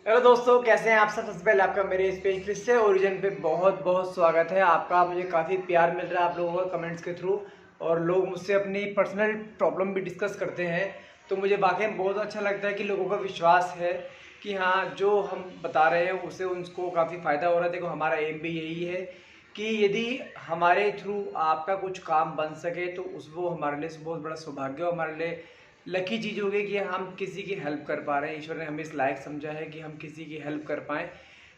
Hello दोस्तों, कैसे हैं आप सब। सबसे पहले आपका मेरे इस पेज फिर से ओरिजिन पे बहुत बहुत स्वागत है आपका। मुझे काफ़ी प्यार मिल रहा है आप लोगों का कमेंट्स के थ्रू, और लोग मुझसे अपनी पर्सनल प्रॉब्लम भी डिस्कस करते हैं। तो मुझे वाकई में बहुत अच्छा लगता है कि लोगों का विश्वास है कि हाँ, जो हम बता रहे हैं उससे उनको काफ़ी फ़ायदा हो रहा है। देखो, हमारा एम भी यही है कि यदि हमारे थ्रू आपका कुछ काम बन सके तो उस वो हमारे लिए बहुत बड़ा सौभाग्य हो, हमारे लिए लकी चीज़ होगी कि हम किसी की हेल्प कर पा रहे हैं। ईश्वर ने हमें इस लायक समझा है कि हम किसी की हेल्प कर पाएँ।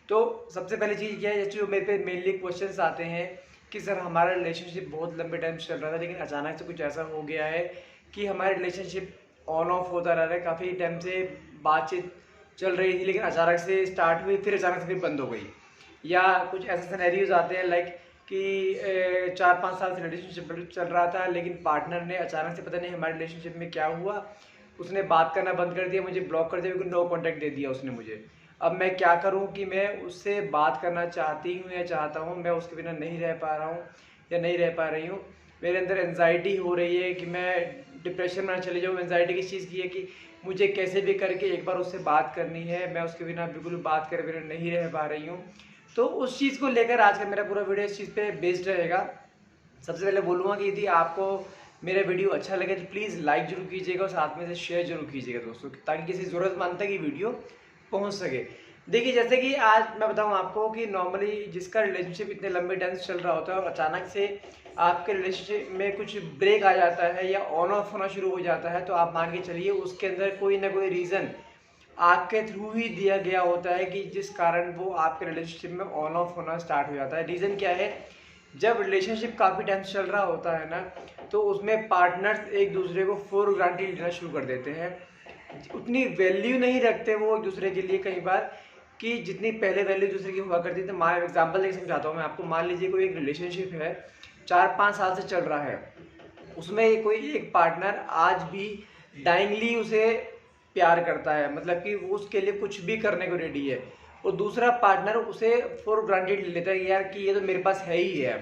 तो सबसे पहली चीज़ क्या है, जैसे जो मेरे पे मेनली क्वेश्चंस आते हैं कि सर, हमारा रिलेशनशिप बहुत लंबे टाइम से चल रहा था, लेकिन अचानक से कुछ ऐसा हो गया है कि हमारा रिलेशनशिप ऑन ऑफ होता रह रहा है। काफ़ी टाइम से बातचीत चल रही थी, लेकिन अचानक से स्टार्ट हुई, फिर अचानक से फिर बंद हो गई। या कुछ ऐसे सिनेरियोज आते हैं लाइक कि 4-5 साल से रिलेशनशिप चल रहा था, लेकिन पार्टनर ने अचानक से पता नहीं हमारे रिलेशनशिप में क्या हुआ, उसने बात करना बंद कर दिया, मुझे ब्लॉक कर दिया, नो कांटेक्ट दे दिया उसने मुझे। अब मैं क्या करूं कि मैं उससे बात करना चाहती हूं या चाहता हूं, मैं उसके बिना नहीं रह पा रहा हूं या नहीं रह पा रही हूं। मेरे अंदर एनजाइटी हो रही है कि मैं डिप्रेशन में ना चले जाऊँ। एनजाइटी किस चीज़ की है कि मुझे कैसे भी करके एक बार उससे बात करनी है, मैं उसके बिना बिल्कुल बात करे बिना नहीं रह पा रही हूँ। तो उस चीज़ को लेकर आज का मेरा पूरा वीडियो इस चीज़ पे बेस्ड रहेगा। सबसे पहले बोलूँगा कि यदि आपको मेरा वीडियो अच्छा लगे तो प्लीज़ लाइक जरूर कीजिएगा और साथ में से शेयर जरूर कीजिएगा दोस्तों, ताकि किसी ज़रूरतमंद तक ये वीडियो पहुंच सके। देखिए, जैसे कि आज मैं बताऊं आपको कि नॉर्मली जिसका रिलेशनशिप इतने लंबे टाइम से चल रहा होता है और अचानक से आपके रिलेशनशिप में कुछ ब्रेक आ जाता है या ऑन ऑफ होना शुरू हो जाता है, तो आप मान के चलिए उसके अंदर कोई ना कोई रीज़न आपके थ्रू ही दिया गया होता है कि जिस कारण वो आपके रिलेशनशिप में ऑन ऑफ होना स्टार्ट हो जाता है। रीज़न क्या है, जब रिलेशनशिप काफ़ी टाइम से चल रहा होता है ना, तो उसमें पार्टनर्स एक दूसरे को फॉर ग्रांटेड लेना शुरू कर देते हैं। उतनी वैल्यू नहीं रखते वो एक दूसरे के लिए कई बार, कि जितनी पहले वैल्यू दूसरे की हुआ करती थी। मान एग्जाम्पल देख समझाता हूँ मैं आपको। मान लीजिए कोई एक रिलेशनशिप है, 4-5 साल से चल रहा है, उसमें कोई एक पार्टनर आज भी डाइंगली उसे प्यार करता है, मतलब कि वो उसके लिए कुछ भी करने को रेडी है, और दूसरा पार्टनर उसे फॉर ग्रांटेड ले लेता है यार कि ये तो मेरे पास है ही है,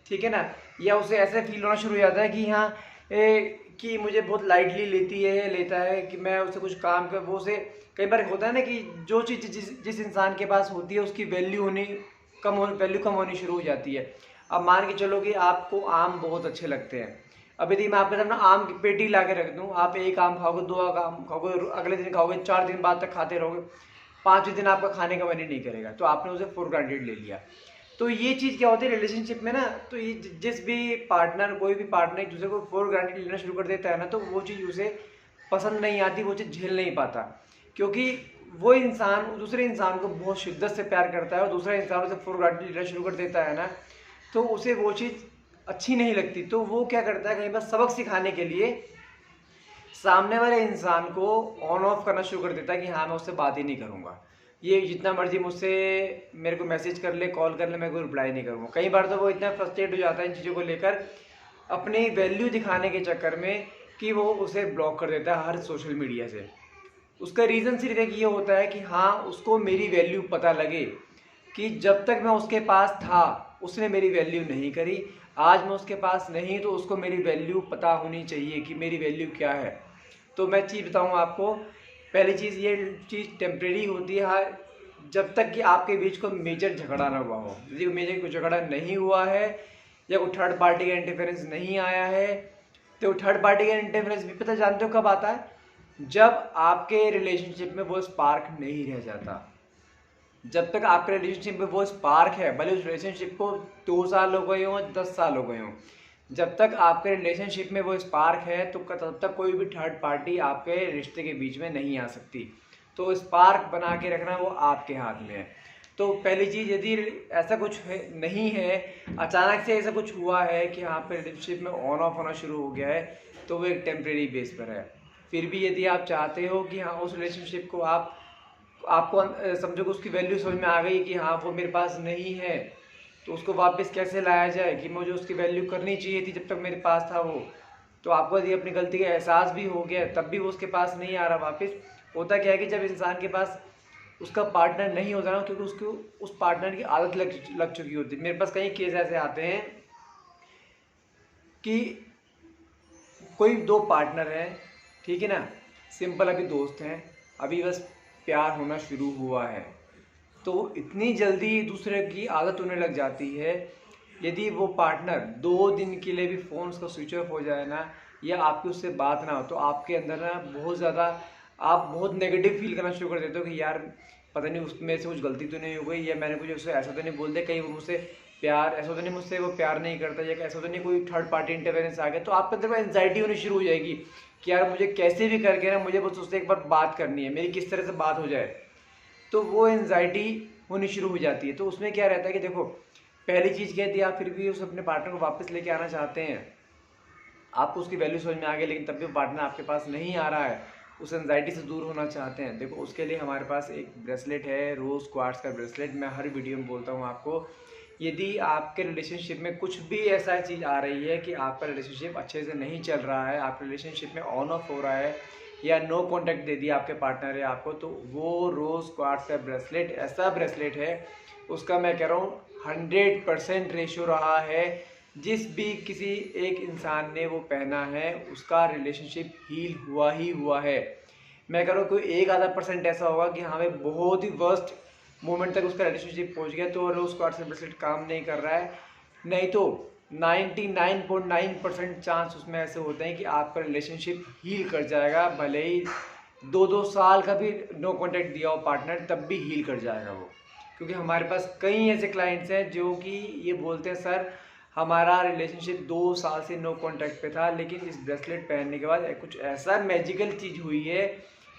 ठीक है ना। या उसे ऐसे फील होना शुरू हो जाता है कि हाँ, कि मुझे बहुत लाइटली लेता है कि मैं उसे कुछ काम कर, वो उसे कई बार होता है ना कि जो चीज़ जिस जिस इंसान के पास होती है उसकी वैल्यू कम होनी शुरू हो जाती है। अब मान के चलो कि आपको आम बहुत अच्छे लगते हैं। अब यदि मैं आपके सामने आम की पेटी ला के रख दूँ, आप एक आम खाओगे, दो आम खाओगे, अगले दिन खाओगे, 4 दिन बाद तक खाते रहोगे, 5वें दिन आपका खाने का मन ही नहीं करेगा, तो आपने उसे फॉर ग्रांटेड ले लिया। तो ये चीज़ क्या होती है रिलेशनशिप में ना, तो ये जिस भी पार्टनर, कोई भी पार्टनर एक दूसरे को फॉर ग्रांटेड लेना शुरू कर देता है ना, तो वो चीज़ उसे पसंद नहीं आती, वो चीज़ झेल नहीं पाता। क्योंकि वो इंसान दूसरे इंसान को बहुत शिद्दत से प्यार करता है और दूसरा इंसान उसे फॉर ग्रांटेड लेना शुरू कर देता है ना, तो उसे वो चीज़ अच्छी नहीं लगती। तो वो क्या करता है, कहीं पर सबक सिखाने के लिए सामने वाले इंसान को ऑन ऑफ करना शुरू कर देता है कि हाँ, मैं उससे बात ही नहीं करूँगा, ये जितना मर्जी मुझसे मेरे को मैसेज कर ले, कॉल कर ले, मैं कोई रिप्लाई नहीं करूँगा। कई बार तो वो इतना फ्रस्ट्रेट हो जाता है इन चीज़ों को लेकर, अपनी वैल्यू दिखाने के चक्कर में, कि वो उसे ब्लॉक कर देता है हर सोशल मीडिया से। उसका रीज़न सिर्फ एक ये होता है कि हाँ, उसको मेरी वैल्यू पता लगे कि जब तक मैं उसके पास था उसने मेरी वैल्यू नहीं करी, आज मैं उसके पास नहीं तो उसको मेरी वैल्यू पता होनी चाहिए कि मेरी वैल्यू क्या है। तो मैं चीज़ बताऊँ आपको, पहली चीज़ ये चीज़ टेम्प्रेरी होती है, हाँ, जब तक कि आपके बीच को मेजर झगड़ा ना हुआ हो। यदि मेजर कोई झगड़ा नहीं हुआ है या कोई थर्ड पार्टी का इंटरफेरेंस नहीं आया है, तो थर्ड पार्टी का इंटरफेरेंस भी पता जानते हो कब आता है, जब आपके रिलेशनशिप में वो स्पार्क नहीं रह जाता। जब तक आपके रिलेशनशिप में वो स्पार्क है, भले उस रिलेशनशिप को 2 साल हो गए हों, 10 साल हो गए हों, जब तक आपके रिलेशनशिप में वो स्पार्क है तो तब तक कोई भी थर्ड पार्टी आपके रिश्ते के बीच में नहीं आ सकती। तो स्पार्क बना के रखना वो आपके हाथ में है। तो पहली चीज़, यदि ऐसा कुछ है नहीं है, अचानक से ऐसा कुछ हुआ है कि हाँ पे रिलेशनशिप में ऑन ऑफ होना शुरू हो गया है, तो वो एक टेम्प्रेरी बेस पर है। फिर भी यदि आप चाहते हो कि हाँ, उस रिलेशनशिप को आपको समझो कि उसकी वैल्यू समझ में आ गई कि हाँ, वो मेरे पास नहीं है, तो उसको वापस कैसे लाया जाए, कि मुझे उसकी वैल्यू करनी चाहिए थी जब तक मेरे पास था वो। तो आपको यदि अपनी गलती का एहसास भी हो गया तब भी वो उसके पास नहीं आ रहा वापस। होता क्या है कि जब इंसान के पास उसका पार्टनर नहीं होता ना, क्योंकि उसको उस पार्टनर की आदत लग चुकी होती है। मेरे पास कई केस ऐसे आते हैं कि कोई दो पार्टनर हैं, ठीक है ना, सिंपल अभी दोस्त हैं, अभी बस प्यार होना शुरू हुआ है। तो इतनी जल्दी एक दूसरे की आदत होने लग जाती है। यदि वो पार्टनर 2 दिन के लिए भी फ़ोन उसका स्विच ऑफ हो जाए ना, या आपकी उससे बात ना हो, तो आपके अंदर ना बहुत ज़्यादा आप बहुत नेगेटिव फील करना शुरू कर देते हो कि यार पता नहीं उसमें से कुछ गलती तो नहीं हो गई, या मैंने कुछ उसे ऐसा तो नहीं बोल दिया, कहीं वो मुझसे प्यार ऐसा तो नहीं, मुझसे वो प्यार नहीं करता, या ऐसा तो नहीं कोई थर्ड पार्टी इंटरफेरेंस आ गया। तो आपके अंदर एंजाइटी होनी शुरू हो जाएगी कि यार मुझे कैसे भी करके ना मुझे बस उससे एक बार बात करनी है, मेरी किस तरह से बात हो जाए। तो वो एंजाइटी होनी शुरू हो जाती है। तो उसमें क्या रहता है कि देखो, पहली चीज़ क्या थी, आप फिर भी उस अपने पार्टनर को वापस लेके आना चाहते हैं, आपको उसकी वैल्यू समझ में आ गई, लेकिन तब भी पार्टनर आपके पास नहीं आ रहा है, उस एंजाइटी से दूर होना चाहते हैं। देखो उसके लिए हमारे पास एक ब्रेसलेट है, रोज़ क्वार्ट्स का ब्रेसलेट। मैं हर वीडियो में बोलता हूँ आपको, यदि आपके रिलेशनशिप में कुछ भी ऐसा चीज़ आ रही है कि आपका रिलेशनशिप अच्छे से नहीं चल रहा है, आपके रिलेशनशिप में ऑन ऑफ हो रहा है, या नो कॉन्टैक्ट दे दिया आपके पार्टनर है आपको, तो वो रोज़ क्वार्ट्स का ब्रेसलेट ऐसा ब्रेसलेट है, उसका मैं कह रहा हूँ 100% रेशो रहा है। जिस भी किसी एक इंसान ने वो पहना है, उसका रिलेशनशिप हील हुआ ही हुआ है। मैं कह रहा हूँ कोई 1-आधा% ऐसा होगा कि हमें बहुत ही वर्स्ट मोमेंट तक उसका रिलेशनशिप पहुँच गया, तो रोज़ क्वार्ट्स ब्रेसलेट काम नहीं कर रहा है। नहीं तो 99.9% चांस उसमें ऐसे होते हैं कि आपका रिलेशनशिप हील कर जाएगा, भले ही 2-2 साल का भी नो कॉन्टैक्ट दिया हो पार्टनर, तब भी हील कर जाएगा वो। क्योंकि हमारे पास कई ऐसे क्लाइंट्स हैं जो कि ये बोलते हैं, सर हमारा रिलेशनशिप 2 साल से नो कॉन्टैक्ट पे था, लेकिन इस ब्रेसलेट पहनने के बाद कुछ ऐसा मैजिकल चीज़ हुई है,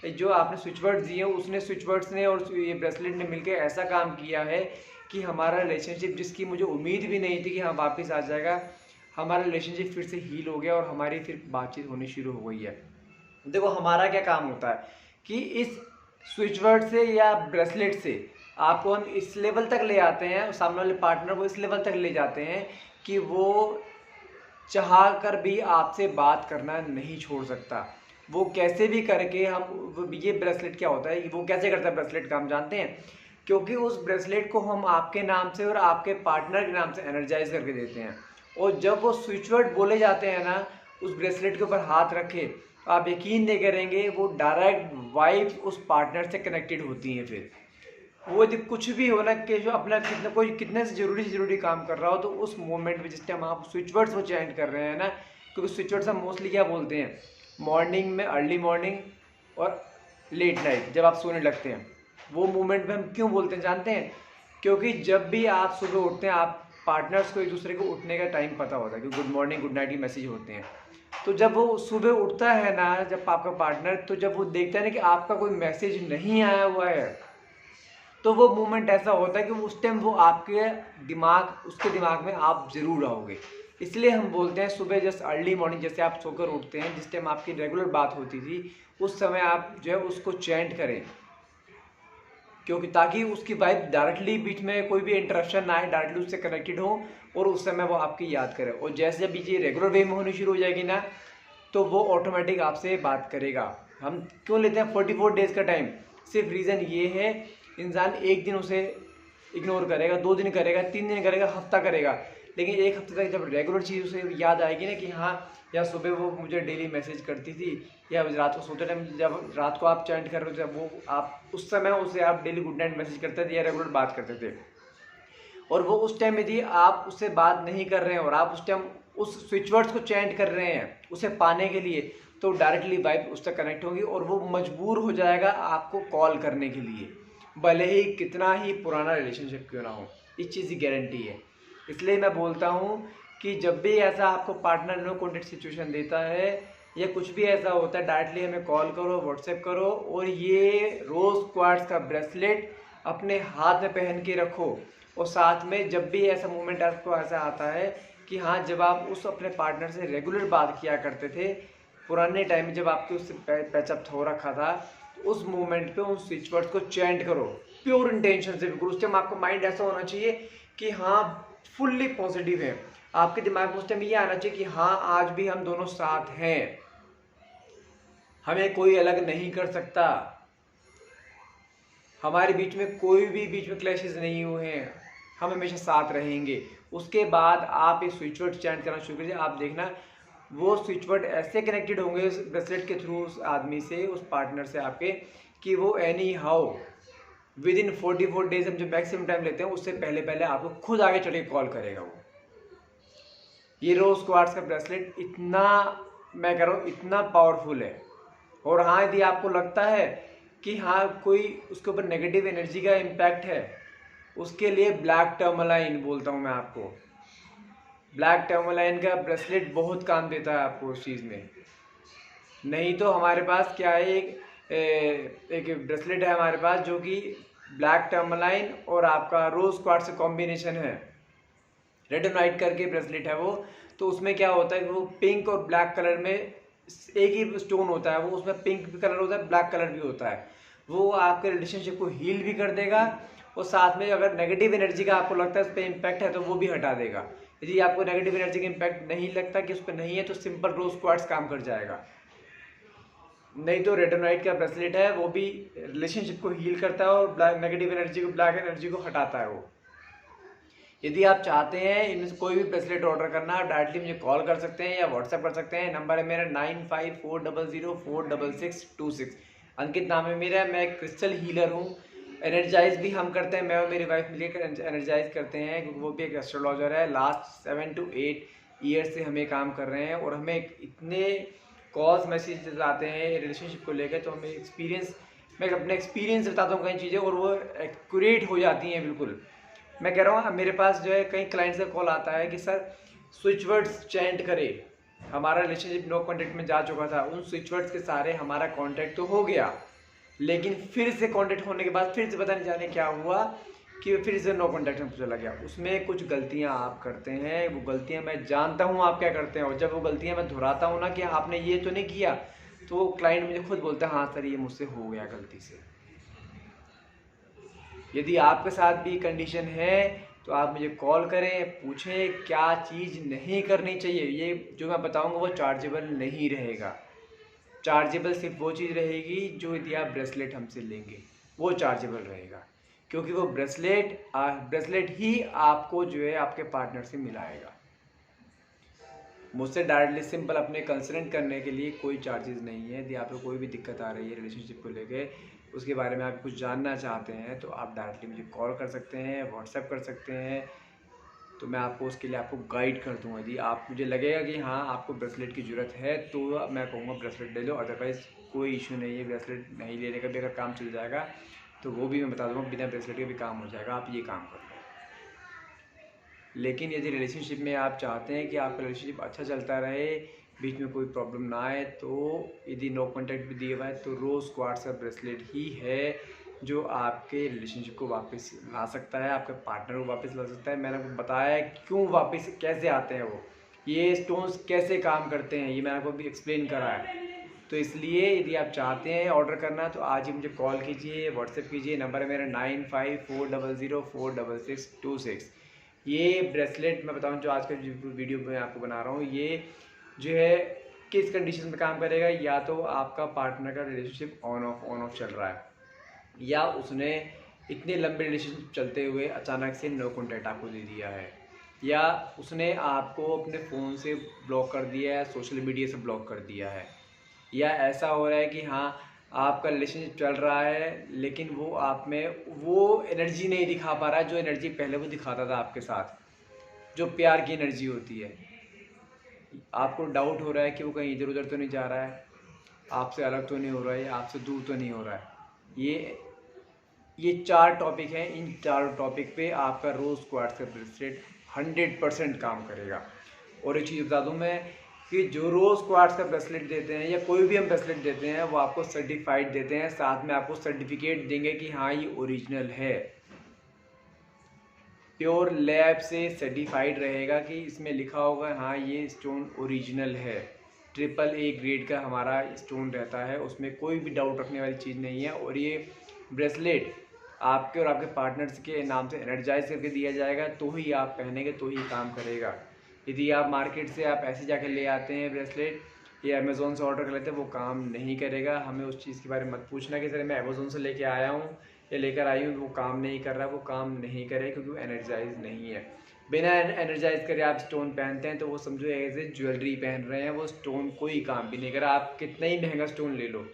जो आपने स्विच वर्ड्स दिए उसने स्विच वर्ड्स ने और ये ब्रेसलेट ने मिलकर ऐसा काम किया है कि हमारा रिलेशनशिप, जिसकी मुझे उम्मीद भी नहीं थी कि हाँ वापस आ जाएगा, हमारा रिलेशनशिप फिर से हील हो गया और हमारी फिर बातचीत होनी शुरू हो गई है। देखो हमारा क्या काम होता है कि इस स्विच वर्ड से या ब्रेसलेट से आपको हम इस लेवल तक ले आते हैं, सामने वाले पार्टनर को इस लेवल तक ले जाते हैं कि वो चाह कर भी आपसे बात करना नहीं छोड़ सकता। वो कैसे भी करके ये ब्रेसलेट क्या होता है कि वो कैसे करता है ब्रेसलेट काम जानते हैं? क्योंकि उस ब्रेसलेट को हम आपके नाम से और आपके पार्टनर के नाम से एनर्जाइज करके देते हैं, और जब वो स्विच वर्ड बोले जाते हैं ना, उस ब्रेसलेट के ऊपर हाथ रखे, आप यकीन नहीं करेंगे वो डायरेक्ट वाइब्स उस पार्टनर से कनेक्टेड होती हैं। फिर वो यदि कुछ भी हो ना, कि जो अपना कितने से ज़रूरी काम कर रहा हो, तो उस मोमेंट में जिस टाइम आप स्विच वर्ड्स वो चेंज कर रहे हैं ना, क्योंकि स्विच वर्ड्स हम मोस्टली क्या बोलते हैं, मॉर्निंग में, अर्ली मॉर्निंग और लेट नाइट जब आप सोने लगते हैं, वो मोमेंट में हम क्यों बोलते हैं जानते हैं? क्योंकि जब भी आप सुबह उठते हैं, आप पार्टनर्स को एक दूसरे को उठने का टाइम पता होता है कि गुड मॉर्निंग गुड नाइट के मैसेज होते हैं। तो जब वो सुबह उठता है ना, जब आपका पार्टनर, तो जब वो देखता है ना कि आपका कोई मैसेज नहीं आया हुआ है, तो वो मोमेंट ऐसा होता है कि उस टाइम वो आपके उसके दिमाग में आप ज़रूर आओगे। इसलिए हम बोलते हैं सुबह जस्ट अर्ली मॉर्निंग, जैसे आप सोकर उठते हैं, जिस टाइम आपकी रेगुलर बात होती थी, उस समय आप जो है उसको चैंट करें, क्योंकि ताकि उसकी वाइब डायरेक्टली बीच में कोई भी इंटरप्शन ना आए, डायरेक्टली उससे कनेक्टेड हो और उस समय वो आपकी याद करे। और जैसे जब ये रेगुलर वे में होनी शुरू हो जाएगी ना, तो वो ऑटोमेटिक आपसे बात करेगा। हम क्यों लेते हैं 44 डेज़ का टाइम? सिर्फ रीज़न ये है, इंसान एक दिन उसे इग्नोर करेगा, 2 दिन करेगा, 3 दिन करेगा, हफ्ता करेगा, लेकिन 1 हफ्ते तक जब रेगुलर चीज़ उसे याद आएगी ना कि हाँ, या सुबह वो मुझे डेली मैसेज करती थी, या रात को सोते टाइम जब रात को आप चैट कर रहे थे, वो आप उस समय उसे आप डेली गुड नाइट मैसेज करते थे या रेगुलर बात करते थे, और वो उस टाइम यदि आप उससे बात नहीं कर रहे हैं और आप उस टाइम उस स्विच वर्ड्स को चैंट कर रहे हैं उसे पाने के लिए, तो डायरेक्टली वाइब उससे कनेक्ट होगी और वो मजबूर हो जाएगा आपको कॉल करने के लिए, भले ही कितना ही पुराना रिलेशनशिप क्यों ना हो। इस चीज़ की गारंटी है। इसलिए मैं बोलता हूँ कि जब भी ऐसा आपको पार्टनर नो कॉन्टेक्ट सिचुएशन देता है या कुछ भी ऐसा होता है, डायरेक्टली हमें कॉल करो, व्हाट्सएप करो, और ये रोज़ क्वार्ट्स का ब्रेसलेट अपने हाथ में पहन के रखो। और साथ में जब भी ऐसा मोमेंट आपको ऐसा आता है कि हाँ, जब आप उस अपने पार्टनर से रेगुलर बात किया करते थे पुराने टाइम में, जब आपके उससे पैचअप हो रखा था, तो उस मोमेंट पे उन स्विच वर्ड्स को चैंट करो प्योर इंटेंशन से। बिल्कुल उस टाइम आपका माइंड ऐसा होना चाहिए कि हाँ, फुल्ली पॉजिटिव है। आपके दिमाग में उस टाइम ये आना चाहिए कि हाँ, आज भी हम दोनों साथ हैं, हमें कोई अलग नहीं कर सकता, हमारे बीच में कोई भी बीच में क्लैशेस नहीं हुए हैं, हम हमेशा साथ रहेंगे। उसके बाद आप ये स्विच वर्ड चैंट करना शुरू कीजिए, आप देखना वो स्विच वर्ड ऐसे कनेक्टेड होंगे उस ब्रेसलेट के थ्रू उस आदमी से, उस पार्टनर से आपके, कि वो any how with in 44 days हम जो मैक्सिमम टाइम लेते हैं उससे पहले पहले आपको खुद आगे चल के कॉल करेगा वो। ये रोज क्वार्ट्ज का ब्रेसलेट इतना, मैं कह रहा हूँ, इतना पावरफुल है। और हाँ, यदि आपको लगता है कि हाँ कोई उसके ऊपर नेगेटिव एनर्जी का इम्पैक्ट है, उसके लिए ब्लैक टर्मलाइन बोलता हूँ मैं आपको। ब्लैक टर्मलाइन का ब्रेसलेट बहुत काम देता है आपको उस चीज़ में। नहीं तो हमारे पास क्या है, एक ब्रेसलेट है हमारे पास जो कि ब्लैक टर्मलाइन और आपका रोज क्वार्ट्ज से कॉम्बिनेशन है, रेड एंड वाइट करके ब्रेसलेट है वो। तो उसमें क्या होता है कि वो पिंक और ब्लैक कलर में एक ही स्टोन होता है, वो उसमें पिंक भी कलर होता है, ब्लैक कलर भी होता है। वो आपके रिलेशनशिप को हील भी कर देगा और साथ में अगर नेगेटिव एनर्जी का आपको लगता है उस पर इम्पैक्ट है तो वो भी हटा देगा। यदि आपको नेगेटिव एनर्जी का इम्पैक्ट नहीं लगता कि उस पर नहीं है तो सिंपल रोज क्वार्ट्ज काम कर जाएगा। नहीं तो रेड एंड वाइट का ब्रेसलेट है वो भी रिलेशनशिप को हील करता है और ब्लैक नेगेटिव एनर्जी को, ब्लैक एनर्जी को हटाता है वो। यदि आप चाहते हैं इनमें से कोई भी ब्रेसलेट ऑर्डर करना, आप डायरेक्टली मुझे कॉल कर सकते हैं या व्हाट्सएप कर सकते हैं। नंबर है मेरा 9540046626। अंकित नाम है मेरा, मैं एक क्रिस्टल हीलर हूँ। एनर्जाइज भी हम करते हैं, मैं और मेरी वाइफ मिलकर एनर्जाइज करते हैं क्योंकि वो भी एक एस्ट्रोलॉजर है। लास्ट 7 to 8 ईयर से हमें काम कर रहे हैं और हमें इतने कॉल्स मैसेजेस आते हैं रिलेशनशिप को लेकर, तो हमें एक्सपीरियंस, मैं अपने एक्सपीरियंस बताता हूँ कई चीज़ें और वो एक्यूरेट हो जाती हैं बिल्कुल। मैं कह रहा हूँ मेरे पास जो है कई क्लाइंट्स का कॉल आता है कि सर स्विच वर्ड्स चेंट करे, हमारा रिलेशनशिप नो कॉन्टैक्ट में जा चुका था, उन स्विच वर्ड्स के सारे हमारा कॉन्टैक्ट तो हो गया, लेकिन फिर से कॉन्टैक्ट होने के बाद फिर से पता नहीं जाने क्या हुआ कि फिर से नो कॉन्टैक्ट में चला गया। उसमें कुछ गलतियाँ आप करते हैं, वो गलतियाँ मैं जानता हूँ आप क्या करते हैं, और जब वो गलतियाँ मैं दोहराता हूँ ना कि आपने ये तो नहीं किया, तो क्लाइंट मुझे खुद बोलता है हाँ सर ये मुझसे हो गया गलती से। यदि आपके साथ भी कंडीशन है तो आप मुझे कॉल करें, पूछें क्या चीज़ नहीं करनी चाहिए। ये जो मैं बताऊंगा वो चार्जेबल नहीं रहेगा। चार्जेबल सिर्फ वो चीज़ रहेगी जो यदि आप ब्रेसलेट हमसे लेंगे वो चार्जेबल रहेगा, क्योंकि वो ब्रेसलेट ही आपको जो है आपके पार्टनर से मिलाएगा। मुझसे डायरेक्टली सिंपल अपने कंसल्ट करने के लिए कोई चार्जेस नहीं है। यदि आपको कोई भी दिक्कत आ रही है रिलेशनशिप को लेके, उसके बारे में आप कुछ जानना चाहते हैं तो आप डायरेक्टली मुझे कॉल कर सकते हैं, व्हाट्सएप कर सकते हैं, तो मैं आपको उसके लिए आपको गाइड कर दूँगा। यदि आप मुझे लगेगा कि हाँ आपको ब्रेसलेट की ज़रूरत है तो मैं कहूँगा ब्रेसलेट ले लो, अदरवाइज़ कोई इशू नहीं है। ब्रेसलेट नहीं लेने का भी अगर काम चल जाएगा तो वो भी मैं बता दूँगा, बिना ब्रेसलेट के भी काम हो जाएगा, आप ये काम कर लो। लेकिन यदि रिलेशनशिप में आप चाहते हैं कि आपका रिलेशनशिप अच्छा चलता रहे, बीच में कोई प्रॉब्लम ना आए, तो यदि नो कॉन्टैक्ट भी दिया हुआ है तो रोज़ क्वार्ट्ज का ब्रेसलेट ही है जो आपके रिलेशनशिप को वापस ला सकता है, आपके पार्टनर को वापस ला सकता है। मैंने आपको बताया है क्यों वापस कैसे आते हैं वो, ये स्टोन्स कैसे काम करते हैं, ये मैंने आपको भी एक्सप्लेन करा है। तो इसलिए यदि आप चाहते हैं ऑर्डर करना तो आज ही मुझे कॉल कीजिए, व्हाट्सएप कीजिए। नंबर है मेरा 9540046626। ये ब्रेसलेट मैं बताऊं जो आज का वीडियो मैं आपको बना रहा हूँ, ये जो है किस कंडीशन में काम करेगा, या तो आपका पार्टनर का रिलेशनशिप ऑन ऑफ चल रहा है, या उसने इतने लंबे रिलेशनशिप चलते हुए अचानक से नो कॉन्टैक्ट आपको दे दिया है, या उसने आपको अपने फ़ोन से ब्लॉक कर दिया है, सोशल मीडिया से ब्लॉक कर दिया है, या ऐसा हो रहा है कि हाँ आपका रिलेशनशिप चल रहा है लेकिन वो आप में वो एनर्जी नहीं दिखा पा रहा है जो एनर्जी पहले वो दिखाता था आपके साथ, जो प्यार की एनर्जी होती है। आपको डाउट हो रहा है कि वो कहीं इधर उधर तो नहीं जा रहा है, आपसे अलग तो नहीं हो रहा है, आपसे दूर तो नहीं हो रहा है। ये 4 टॉपिक हैं, इन 4 टॉपिक पे आपका रोज़ क्वार्ट्ज का ब्रेसलेट 100% काम करेगा। और एक चीज़ बता दूँ मैं कि जो रोज़ क्वार्ट्ज का ब्रेसलेट देते हैं या कोई भी हम ब्रेसलेट देते हैं वो आपको सर्टिफाइड देते हैं, साथ में आपको सर्टिफिकेट देंगे कि हाँ ये ओरिजिनल है, प्योर लैब से सर्टिफाइड रहेगा कि इसमें लिखा होगा हाँ ये स्टोन ओरिजिनल है, AAA ग्रेड का हमारा स्टोन रहता है, उसमें कोई भी डाउट रखने वाली चीज़ नहीं है। और ये ब्रेसलेट आपके और आपके पार्टनर्स के नाम से एनर्जाइज करके दिया जाएगा, तो ही आप पहनेंगे, तो ही काम करेगा। यदि आप मार्केट से आप ऐसे जाके ले आते हैं ब्रेसलेट या अमेज़ोन से ऑर्डर कर लेते हैं, वो काम नहीं करेगा। हमें उस चीज़ के बारे में मत पूछना कि सर मैं अमेज़ोन से लेके आया हूँ या लेकर आई हूँ वो काम नहीं कर रहा है, वो काम नहीं करेगा क्योंकि वो एनर्जाइज नहीं है। बिना एनर्जाइज करे आप स्टोन पहनते हैं तो वो समझो एज ए ज्वेलरी पहन रहे हैं, वो स्टोन कोई काम भी नहीं करा। आप कितना ही महंगा स्टोन ले लो,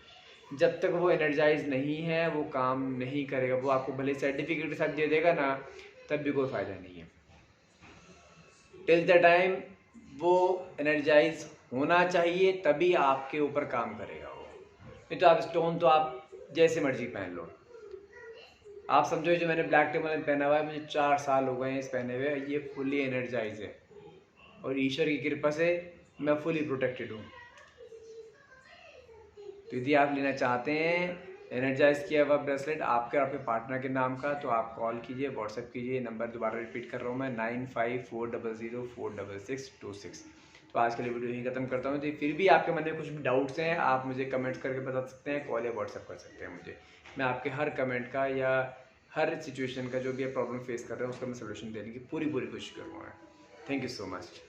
जब तक वो एनर्जाइज नहीं है वो काम नहीं करेगा। वो आपको भले सर्टिफिकेट के साथ दे देगा ना, तब भी कोई फ़ायदा नहीं है। टिल द टाइम वो एनर्जाइज होना चाहिए, तभी आपके ऊपर काम करेगा वो। नहीं तो आप स्टोन तो आप जैसे मर्जी पहन लो। आप समझो जो मैंने ब्लैक टेमल पहना हुआ है, मुझे 4 साल हो गए हैं इस पहने हुए, ये फुली एनर्जाइज है और ईश्वर की कृपा से मैं फुली प्रोटेक्टेड हूँ। तो यदि आप लेना चाहते हैं एनर्जाइज किया हुआ ब्रेसलेट आपके और आपके पार्टनर के नाम का, तो आप कॉल कीजिए, व्हाट्सएप कीजिए। नंबर दोबारा रिपीट कर रहा हूँ मैं, 9540046626। तो आज के लिए वीडियो यहीं खत्म करता हूँ। तो फिर भी आपके मन में कुछ भी डाउट्स हैं, आप मुझे कमेंट्स करके बता सकते हैं, कॉल या व्हाट्सएप कर सकते हैं मुझे। मैं आपके हर कमेंट का या हर सिचुएशन का जो भी प्रॉब्लम फेस कर रहे हैं उसका मैं सोल्यूशन देने की पूरी कोशिश करूँगा। Thank you so much.